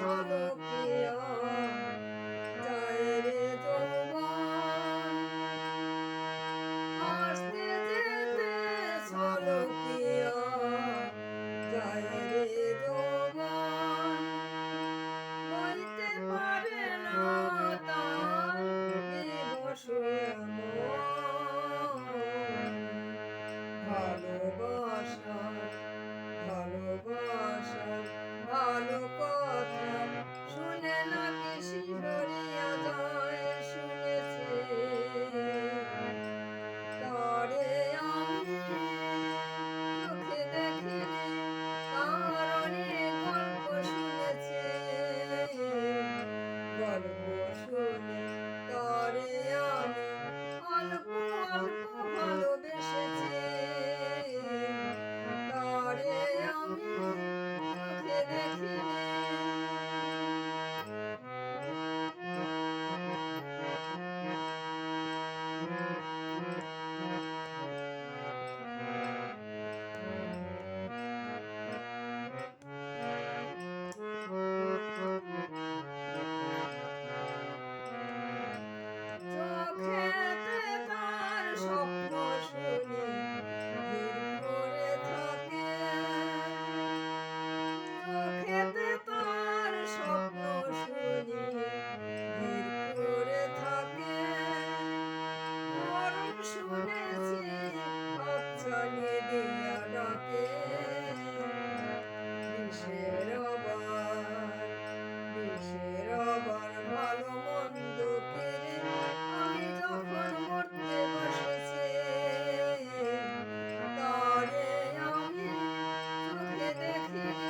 ঝলকিয়া যায় রে যৌবন, আসতে যেতে ঝলকিয়া যায় রে যৌবন, বইতে পারে না তার দিবস ভালোবাসা ভালোবাসা ভালো কথা শুনে নাকি শিহরিয়া যায়, শুনেছে তারে আমি চোখে দেখিনি, তার অনেক গল্প শুনেছে, গল্প শুনে তারে আমি অল্প অল্প ভালোবেসেছি, তারে আমি চোখে দেখিনি। চোখেতে তার স্বপ্ন শুনি ভিড় করে থাকে, চোখেতে তার স্বপ্ন শুনি ভিড় করে থাকে, মরণ শুনেছি হাতছানি দিয়া ডাকে, বিষের আবার ভালো মন্দ কেড়ে আমি যখন মরতে বসেছি, তারে আমি চোখে দেখিনি।